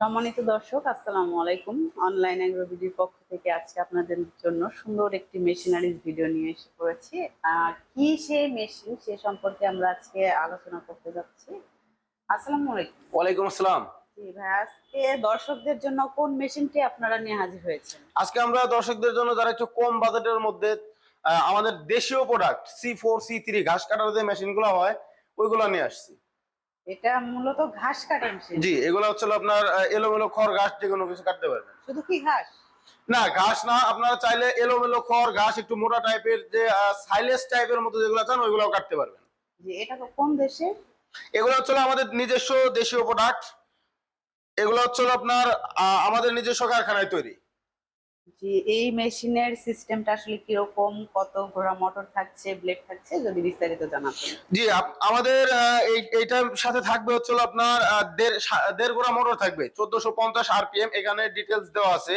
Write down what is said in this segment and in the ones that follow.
সম্মানিত দর্শক, আসসালামু আলাইকুম। অনলাইন অ্যাগ্রোভিডির পক্ষ থেকে আজকে আপনাদের জন্য সুন্দর একটি মেশিনারিজ ভিডিও নিয়ে এসে পড়েছি। কি সেই মেশিন সে সম্পর্কে আমরা আজকে আলোচনা করতে যাচ্ছি। আসসালামু আলাইকুম। ওয়ালাইকুম আসসালাম। জি ভাই, আজকে দর্শকদের জন্য কোন মেশিনটি আপনারা নিয়ে হাজির হয়েছেন? আজকে আমরা দর্শকদের জন্য যারা একটু কম বাজেটের মধ্যে আমাদের দেশীয় প্রোডাক্ট C4 C3 ঘাস কাটার যে মেশিনগুলো হয় ওইগুলো নিয়ে আসছি। এটা মূলত ঘাস কাটার মেশিন। জি, এগুলো হচ্ছে আপনার এলোমেলো খড় ঘাস যে কোনো কিছু কাটতে পারবেন। শুধু কি ঘাস? না, ঘাস না, আপনারা চাইলে এলোমেলো খড় ঘাস একটু মোটা টাইপের যে সাইলেজ টাইপের মতো যেগুলো চান ওইগুলোও কাটতে পারবেন। জি, এটা তো কোন দেশে? এগুলো হচ্ছে আমাদের নিজস্ব দেশীয় প্রোডাক্ট। এগুলো হচ্ছে আপনার আমাদের নিজস্ব কারখানায় তৈরি। জি, এই মেশিনের সিস্টেমটা আসলে কিরকম, কত ঘোড়া মোটর থাকছে, ব্লেড থাকছে, যদি বিস্তারিত জানাতেন। জি, আমাদের এইটার সাথে থাকবে হচ্ছে আপনার দেড় গোড়া মোটর থাকবে 1450 RPM। এখানে ডিটেলস দেওয়া আছে।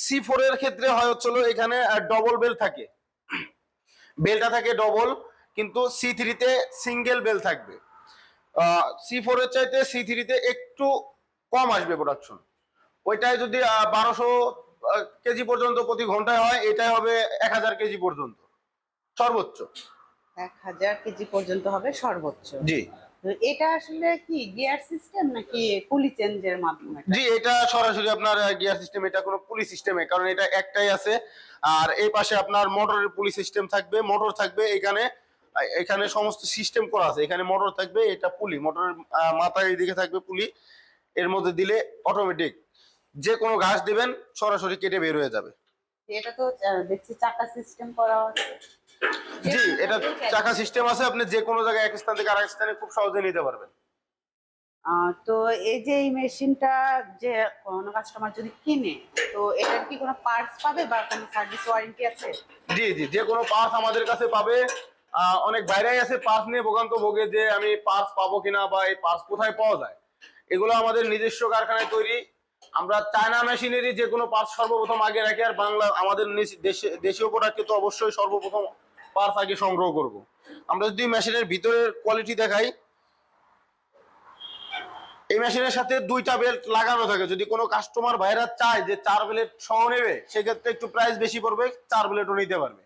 C4 এর ক্ষেত্রে হয় হচ্ছে এখানে ডবল বেল থাকে, বেলটা থাকে ডবল, কিন্তু C3 তে সিঙ্গেল বেল থাকবে। C4 এর চাইতে C3 তে একটু কম আসবে প্রোডাকশন। ওইটাই যদি 1200 কেজি পর্যন্ত প্রতি ঘন্টায় হয়, এটাই হবে 1000 কেজি পর্যন্ত সর্বোচ্চ। 1000 কেজি পর্যন্ত হবে সর্বোচ্চ। জি তো এটা আসলে কি গিয়ার সিস্টেম নাকি পুলি চেঞ্জের মাধ্যমে? জি, এটা সরাসরি আপনার গিয়ার সিস্টেম, এটা কোনো পুলি সিস্টেমে, কারণ এটা একটাই আছে। আর এই পাশে আপনার মোটরের পুলি সিস্টেম থাকবে, মোটর থাকবে এখানে। এখানে সমস্ত সিস্টেম করা আছে, এখানে মোটর থাকবে, এটা পুলি, মোটরের মাথায় এইদিকে থাকবে পুলি। এর মধ্যে দিলে অটোমেটিক যে কোনো ঘাস দিবেন সরাসরি কেটে বের হয়ে যাবে। এটা তো দেখছি চাকা সিস্টেম করা আছে। জি, এটা চাকা সিস্টেম আছে, আপনি যে কোনো জায়গায় এক স্থান থেকে আরেক স্থানে খুব সহজে নিতে পারবেন। তো এই যে এই মেশিনটা যে কোনো কাস্টমার যদি কিনে, তো এটার কি কোনো পার্টস পাবে বা কোনো সার্ভিস ওয়ারেন্টি আছে? জি জি, যে কোনো পার্স আমাদের কাছে পাবে। অনেক বাইরেই আছে পার্স নিয়ে ভোগান্ত ভোগে যে আমি পার্স পাবো কিনা বা এই পার্স কোথায় পাওয়া যায়। এগুলো আমাদের নিজস্ব কারখানায় তৈরি। আমরা চায়না মেশিনেরই যে কোনো পার্স সর্বপ্রথম আগে রাখি, আর বাংলা আমাদের দেশীয় প্রোডাক্টকে তো অবশ্যই সর্বপ্রথম পার্স আগে সংগ্রহ করব। আমরা যদি মেশিনের ভিতরের কোয়ালিটি দেখাই, এই মেশিনের সাথে দুইটা বেল্ট লাগানো থাকে। যদি কোনো কাস্টমার ভাইরা চায় যে 4 বেল্ট সহ নেবে, সেক্ষেত্রে একটু প্রাইস বেশি পড়বে, 4 বেল্টও নিতে পারবে।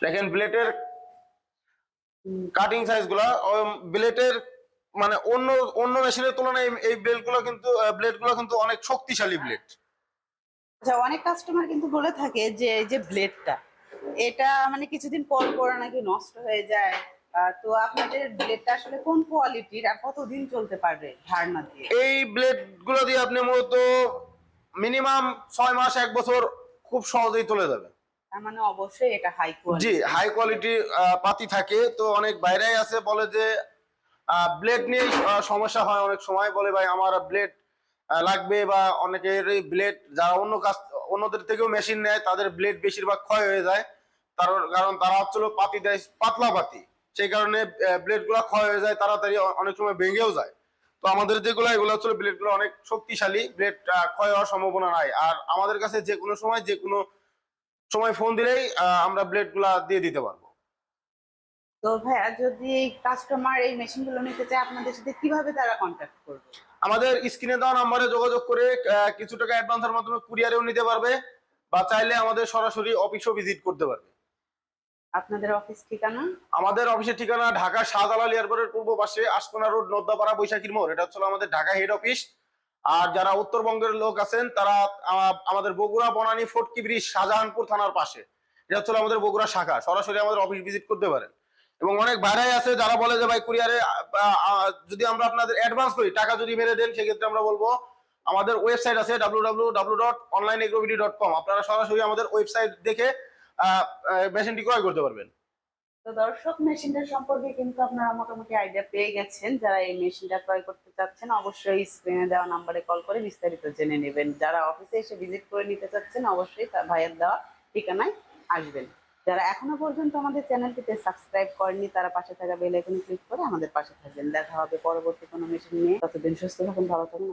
দেখেন ব্লেডের কাটিং সাইজ গুলা, ব্লেডের মানে অন্য অন্য মেশিনের তুলনায় এই ব্লেড গুলো কিন্তু অনেক শক্তিশালী ব্লেড। আচ্ছা, অনেক কাস্টমার কিন্তু বলে থাকে যে এই যে ব্লেডটা, এটা মানে কিছুদিন পর পর নাকি নষ্ট হয়ে যায়। তো আপনাদের ব্লেডটা আসলে কোন কোয়ালিটির আর কতদিন চলতে পারবে ধারণা দিয়ে? এই ব্লেড গুলো দিয়ে আপনি মূলত মিনিমাম 6 মাস 1 বছর খুব সহজেই চলে যাবে। তার মানে অবশ্যই এটা হাই কোয়ালিটি। জি, হাই কোয়ালিটি পাতি থাকে। তো অনেক বাইরেই আছে বলে যে ব্লেড নিয়ে সমস্যা হয়, অনেক সময় বলে ভাই আমার ব্লেড লাগবে, বা অনেকের ব্লেড যারা অন্যদের থেকেও মেশিন নেয় তাদের ব্লেড বেশিরভাগ ক্ষয় হয়ে যায়। কারণ তারা হচ্ছিল পাতি দেয় পাতলা পাতি, সেই কারণে ব্লেড গুলা ক্ষয় হয়ে যায় তাড়াতাড়ি, অনেক সময় ভেঙেও যায়। তো আমাদের যেগুলো এগুলো হচ্ছে ব্লেড গুলো অনেক শক্তিশালী, ব্লেড ক্ষয় হওয়ার সম্ভাবনা নাই। আর আমাদের কাছে যে কোনো সময় যে কোনো সময় ফোন দিলেই আমরা ব্লেড গুলা দিয়ে দিতে পারবো। তো ভাইয়া, যদি কাস্টমার এই মেশিনগুলো নিতে চায়, আপনাদের সাথে কিভাবে তারা কন্ট্যাক্ট করবে? আমাদের স্ক্রিনে দেওয়া নাম্বারে যোগাযোগ করে কিছু টাকা অ্যাডভান্সের মাধ্যমে কুরিয়ারেও নিতে পারবে, বা চাইলে আমাদের সরাসরি অফিসও ভিজিট করতে পারবে। আপনাদের অফিস ঠিকানা? আমাদের অফিসের ঠিকানা ঢাকা শাহজালাল এয়ারপোর্টের পূর্ব পাশে আশকোনা রোড, নদ্দাপাড়া, বৈশাখীর মোড়। এটা হচ্ছে আমাদের ঢাকা হেড অফিস। আর যারা উত্তরবঙ্গের লোক আছেন তারা আমাদের বগুড়া বনানী ফটকি ব্রিজ শাহজাহানপুর থানার পাশে, এটা হচ্ছে আমাদের বগুড়া শাখা, সরাসরি আমাদের অফিস ভিজিট করতে পারেন। এবং অনেক ভাইরাই আছে যারা বলে যে ভাই কুরিয়ারে যদি আমরা আপনাদের অ্যাডভান্স করি, টাকা যদি মেরে দেন, সেক্ষেত্রে আমরা বলবো আমাদের ওয়েবসাইট আছে www.onlineagrovidy.com। আপনারা সরাসরি আমাদের ওয়েবসাইট দেখে মেশিনটি ক্রয় করতে পারবেন। তো দর্শক, মেশিনটা সম্পর্কে কিন্তু আপনারা মোটামুটি আইডিয়া পেয়ে গেছেন। যারা এই মেশিনটা ক্রয় করতে চাচ্ছেন, অবশ্যই স্ক্রিনে দেওয়া নাম্বারে কল করে বিস্তারিত জেনে নেবেন। যারা অফিসে এসে ভিজিট করে নিতে চাচ্ছেন, অবশ্যই ভাইয়ের দেওয়া ঠিকানায় আসবেন। যারা এখনো পর্যন্ত আমাদের চ্যানেলটিতে সাবস্ক্রাইব করেননি, তারা পাশে থাকা বেল আইকনে ক্লিক করে আমাদের পাশে থাকবেন। দেখা হবে পরবর্তী কোনো মেশিন নিয়ে। ততদিন সুস্থ থাকুন, ভালো থাকুন।